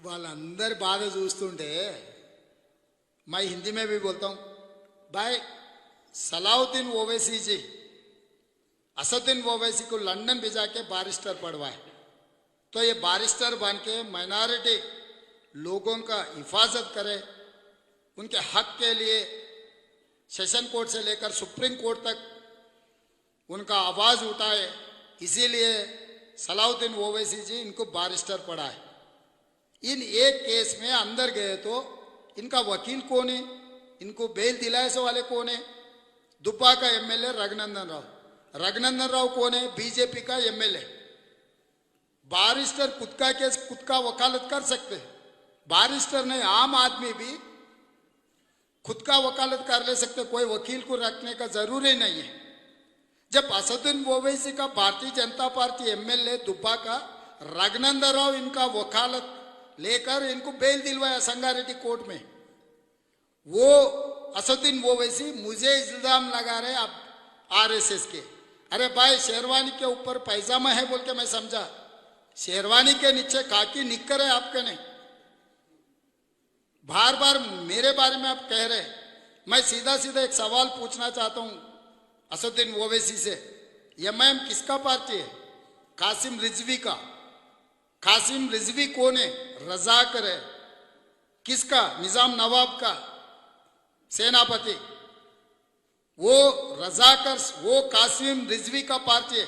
వాళ్ళందరి బాధ చూస్తుంటే मैं हिंदी में भी बोलता हूँ भाई सलाउद्दीन ओवैसी जी असदुद्दीन ओवैसी को लंदन भेजा के बारिस्टर पढ़वाए तो ये बारिस्टर बन के माइनॉरिटी लोगों का हिफाजत करे, उनके हक के लिए सेशन कोर्ट से लेकर सुप्रीम कोर्ट तक उनका आवाज उठाए। इसीलिए सलाउद्दीन ओवैसी जी इनको बारिस्टर पढ़ाए। इन एक केस में अंदर गए तो इनका वकील कौन है, इनको बेल दिलाए से वाले कौन है? दुब्बा का एमएलए रघुनंदन राव। रघुनंदन राव कौन है? बीजेपी का एमएलए। बारिस्टर खुद का केस खुद का वकालत कर सकते हैं। बारिस्टर नहीं, आम आदमी भी खुद का वकालत कर ले सकते, कोई वकील को रखने का जरूरी नहीं है। जब असदुद्दीन ओवैसी का भारतीय जनता पार्टी एमएलए दुब्बा का रघुनंदन राव इनका वकालत लेकर इनको बेल दिलवाया संगारेड्डी कोर्ट में, वो असदुद्दीन ओवैसी मुझे इल्जाम लगा रहे आप आरएसएस के। अरे भाई शेरवानी के ऊपर पैजामा है बोल के मैं समझा, शेरवानी के नीचे खाकी निक्कर है आपके नहीं। बार बार मेरे बारे में आप कह रहे, मैं सीधा सीधा एक सवाल पूछना चाहता हूं असदुद्दीन ओवैसी से। एमआईएम किसका पार्टी है? कासिम रिजवी का। कासिम रिजवी कौन है? रजाकर है। किसका? निजाम नवाब का सेनापति। वो रजाकर, वो कासिम रिजवी का पार्टी है।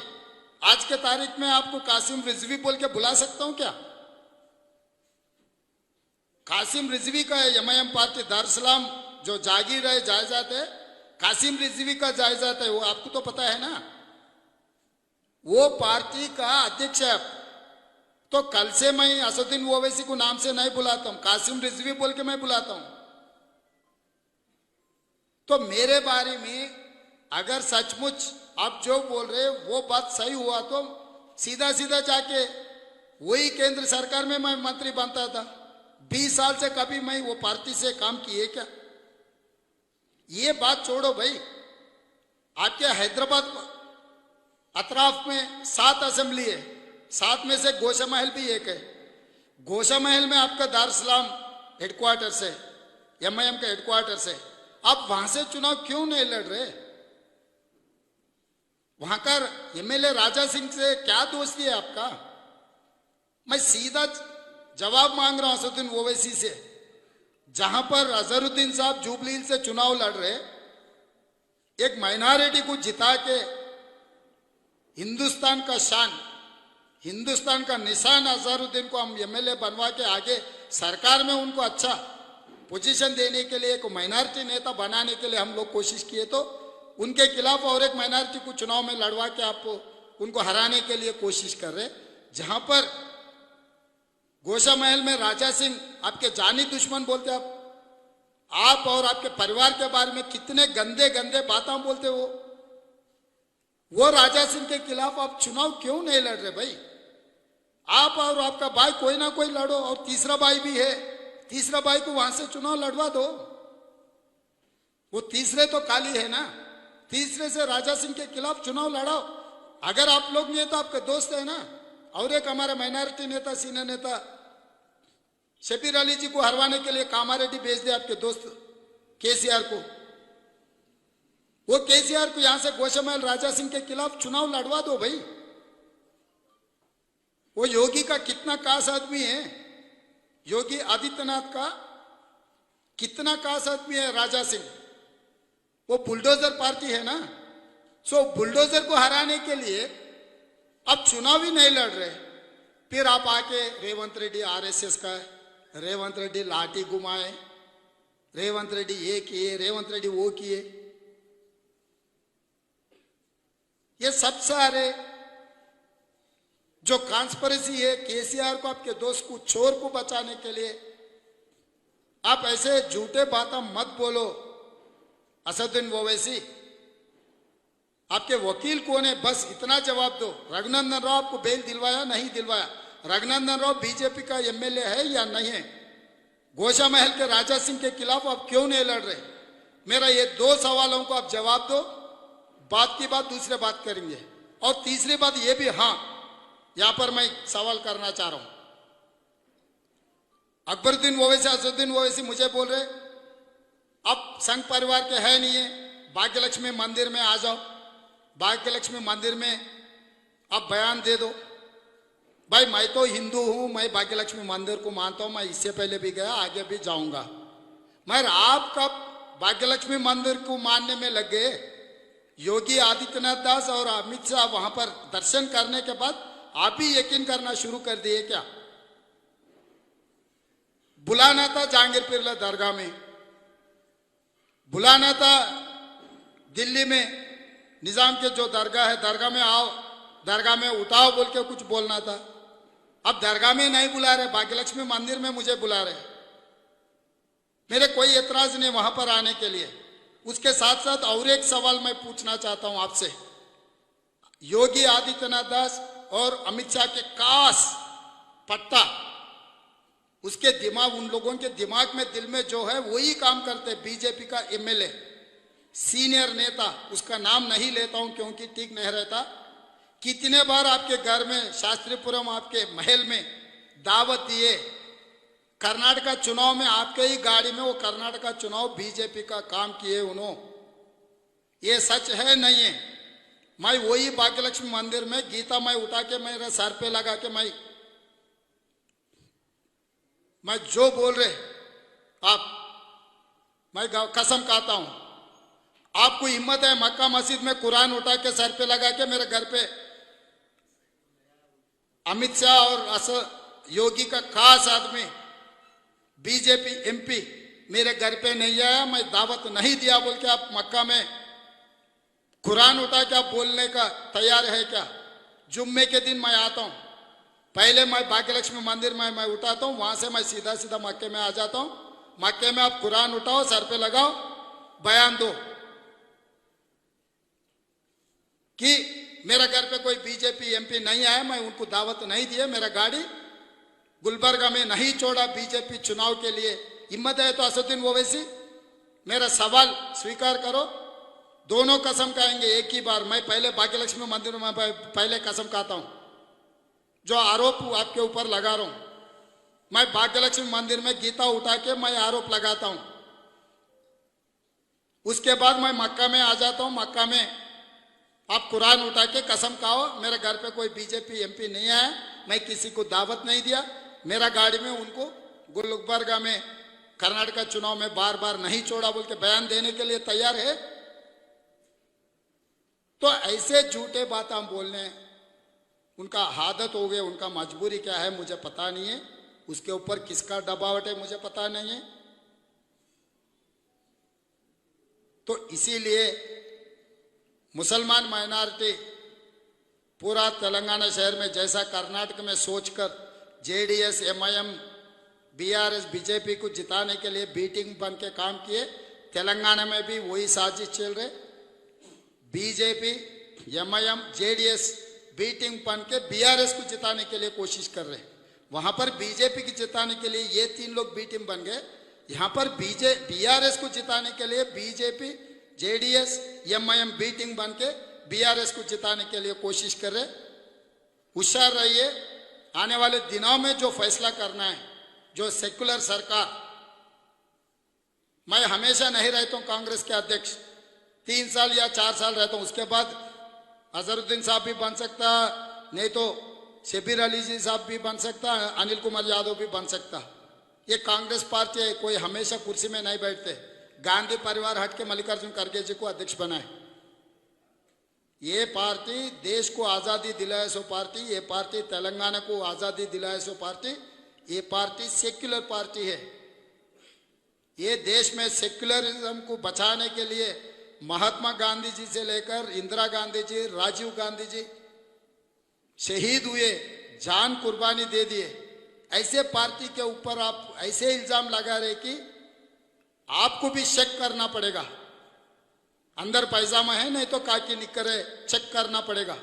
आज के तारीख में आपको कासिम रिजवी बोल के बुला सकता हूं क्या? कासिम रिजवी का है एमआईएम पार्टी। दारुसलाम जो जागीर है, जायजात है, कासिम रिजवी का जायजात है, वो आपको तो पता है ना। वो पार्टी का अध्यक्ष है। तो कल से मैं असदुद्दीन ओवैसी को नाम से नहीं बुलाता हूं, कासिम रिजवी बोल के मैं बुलाता हूं। तो मेरे बारे में अगर सचमुच आप जो बोल रहे वो बात सही हुआ तो सीधा सीधा जाके वही केंद्र सरकार में मैं मंत्री बनता था। 20 साल से कभी मैं वो पार्टी से काम किए क्या? ये बात छोड़ो भाई। आपके हैदराबाद अतराफ में 7 असेंबली है, 7 में से गोशा महल भी एक है। गोशा महल में आपका दारुसलाम हेडक्वार्टर से, एमआईएम का हेडक्वार्टर से, आप वहां से चुनाव क्यों नहीं लड़ रहे? वहां का एमएलए राजा सिंह से क्या दोस्ती है आपका? मैं सीधा जवाब मांग रहा हूं असदुद्दीन ओवैसी से। जहां पर अजहरुद्दीन साहब जुबली हिल से चुनाव लड़ रहे, एक माइनॉरिटी को जिता के हिंदुस्तान का शान, हिंदुस्तान का निशान अजहरुद्दीन को हम एमएलए बनवा के आगे सरकार में उनको अच्छा पोजीशन देने के लिए, एक माइनॉरिटी नेता बनाने के लिए हम लोग कोशिश किए, तो उनके खिलाफ और एक माइनॉरिटी को चुनाव में लड़वा के आप उनको हराने के लिए कोशिश कर रहे। जहां पर गोशा महल में राजा सिंह आपके जानी दुश्मन बोलते, आप और आपके परिवार के बारे में कितने गंदे गंदे बातें बोलते हो। वो राजा सिंह के खिलाफ आप चुनाव क्यों नहीं लड़ रहे भाई? आप और आपका भाई कोई ना कोई लड़ो, और तीसरा भाई भी है, तीसरा भाई को वहां से चुनाव लड़वा दो। वो तीसरे तो काली है ना, तीसरे से राजा सिंह के खिलाफ चुनाव लड़ाओ। अगर आप लोग नहीं तो आपके दोस्त है ना, और एक हमारे माइनॉरिटी नेता, सीनियर नेता शबीर अली जी को हरवाने के लिए कामारेड्डी भेज दे, आपके दोस्त केसीआर को। वो केसीआर को यहां से गोशा महल राजा सिंह के खिलाफ चुनाव लड़वा दो भाई। वो योगी का कितना खास आदमी है, योगी आदित्यनाथ का कितना खास आदमी है राजा सिंह। वो बुलडोजर पार्टी है ना, सो बुलडोजर को हराने के लिए अब चुनाव ही नहीं लड़ रहे। फिर आप आके रेवंत रेड्डी आरएसएस का है, रेवंत रेड्डी लाठी घुमाए, रेवंत रेड्डी ये किए, रेवंत रेड्डी वो किए। ये सब सारे जो कॉन्स्पिरेसी है केसीआर को, आपके दोस्त को, चोर को बचाने के लिए, आप ऐसे झूठे बातें मत बोलो। असदुद्दीन ओवैसी आपके वकील कौन है? बस इतना जवाब दो। रघुनंदन राव आपको बेल दिलवाया नहीं दिलवाया? रघुनंदन राव बीजेपी का एमएलए है या नहीं है? गोशा महल के राजा सिंह के खिलाफ आप क्यों नहीं लड़ रहे? मेरा ये 2 सवालों को आप जवाब दो। बात की बात दूसरे बात करेंगे। और तीसरी बात ये भी, हाँ, यहां पर मैं सवाल करना चाह रहा हूं। अकबरुद्दीन ओवैसी, असदुद्दीन ओवैसी मुझे बोल रहे अब संघ परिवार के है नहीं है, भाग्यलक्ष्मी मंदिर में आ जाओ, भाग्यलक्ष्मी मंदिर में अब बयान दे दो। भाई मैं तो हिंदू हूं, मैं भाग्यलक्ष्मी मंदिर को मानता हूं, मैं इससे पहले भी गया, आगे भी जाऊंगा। मगर आप कब भाग्यलक्ष्मी मंदिर को मानने में लग गए? योगी आदित्यनाथ दास और अमित शाह वहां पर दर्शन करने के बाद आप ही यकीन करना शुरू कर दिए क्या? बुलाना था जहांगीर पीरला दरगाह में, बुलाना था दिल्ली में निजाम के जो दरगाह है, दरगाह में आओ, दरगाह में उठाओ बोल के कुछ बोलना था। अब दरगाह में नहीं बुला रहे, भाग्यलक्ष्मी मंदिर में मुझे बुला रहे। मेरे कोई एतराज नहीं वहां पर आने के लिए। उसके साथ साथ और एक सवाल मैं पूछना चाहता हूं आपसे। योगी आदित्यनाथ दास और अमित शाह के कास पट्टा, उसके दिमाग, उन लोगों के दिमाग में, दिल में जो है वही काम करते। बीजेपी का एमएलए, सीनियर नेता, उसका नाम नहीं लेता हूं क्योंकि ठीक नहीं रहता, कितने बार आपके घर में, शास्त्रीपुरम आपके महल में दावत दिए। कर्नाटका चुनाव में आपके ही गाड़ी में वो कर्नाटका चुनाव बीजेपी का काम किए उन्होंने। ये सच है नहीं है? मैं वही भाग्यलक्ष्मी मंदिर में गीता मैं उठा के मेरे सर पे लगा के मैं जो बोल रहे आप, मैं कसम खाता हूं, आपको हिम्मत है मक्का मस्जिद में कुरान उठा के सर पे लगा के मेरे घर पे अमित शाह और योगी का खास आदमी बीजेपी एमपी मेरे घर पे नहीं आया, मैं दावत नहीं दिया बोल के आप मक्का में कुरान उठा के आप बोलने का तैयार है क्या? जुम्मे के दिन मैं आता हूं, पहले मैं भाग्यलक्ष्मी मंदिर में मैं उठाता हूं, वहां से मैं सीधा सीधा मक्के में आ जाता हूं। मक्के में आप कुरान उठाओ, सर पे लगाओ, बयान दो कि मेरा घर पे कोई बीजेपी एमपी नहीं आया, मैं उनको दावत नहीं दिया, मेरा गाड़ी गुलबर्गा में नहीं छोड़ा बीजेपी चुनाव के लिए। हिम्मत है तो असदुद्दीन ओवैसी मेरा सवाल स्वीकार करो। दोनों कसम खाएंगे एक ही बार। मैं पहले भाग्यलक्ष्मी मंदिर में पहले कसम खाता हूं, जो आरोप आपके ऊपर लगा रहा हूं, मैं भाग्यलक्ष्मी मंदिर में गीता उठा के मैं आरोप लगाता हूं। उसके बाद मैं मक्का में आ जाता हूं, मक्का में आप कुरान उठा के कसम खाओ, मेरे घर पे कोई बीजेपी एमपी नहीं आया, मैं किसी को दावत नहीं दिया, मेरा गाड़ी में उनको गुलबर्गा में कर्नाटका चुनाव में बार बार नहीं छोड़ा बोल के बयान देने के लिए तैयार है। तो ऐसे झूठे बात हम बोलने, उनका आदत हो गए, उनका मजबूरी क्या है मुझे पता नहीं है, उसके ऊपर किसका दबावट है मुझे पता नहीं है। तो इसीलिए मुसलमान माइनॉरिटी पूरा तेलंगाना शहर में जैसा कर्नाटक में सोचकर जेडीएस एमआईएम बीआरएस बीजेपी को जिताने के लिए बीटिंग बन के काम किए, तेलंगाना में भी वही साजिश चल रहे। बीजेपी एमआईएम जेडीएस बीटिंग बन के बीआरएस को जिताने के लिए कोशिश कर रहे। वहां पर बीजेपी को जिताने के लिए ये तीन लोग बीटिंग बन गए, यहाँ पर बीआरएस को जिताने के लिए बीजेपी जेडीएस एमआईएम बीटिंग बन के बीआरएस को जिताने के लिए कोशिश कर रहे। होशियार रहिए, आने वाले दिनों में जो फैसला करना है, जो सेक्युलर सरकार, मैं हमेशा नहीं रहता हूं कांग्रेस के अध्यक्ष, 3 साल या 4 साल रहता हूं, उसके बाद अजहरुद्दीन साहब भी बन सकता, नहीं तो शबीर अली जी साहब भी बन सकता, अनिल कुमार यादव भी बन सकता। ये कांग्रेस पार्टी है, कोई हमेशा कुर्सी में नहीं बैठते। गांधी परिवार हट के मल्लिकार्जुन खड़गे जी को अध्यक्ष बनाए। ये पार्टी देश को आज़ादी दिलाए सो पार्टी, ये पार्टी तेलंगाना को आज़ादी दिलाए सो पार्टी, ये पार्टी सेक्युलर पार्टी है। ये देश में सेक्युलरिज्म को बचाने के लिए महात्मा गांधी जी से लेकर इंदिरा गांधी जी, राजीव गांधी जी शहीद हुए, जान कुर्बानी दे दिए। ऐसे पार्टी के ऊपर आप ऐसे इल्जाम लगा रहे कि आपको भी चेक करना पड़ेगा, अंदर पैजामा है नहीं तो काकी निक्कर है, चेक करना पड़ेगा।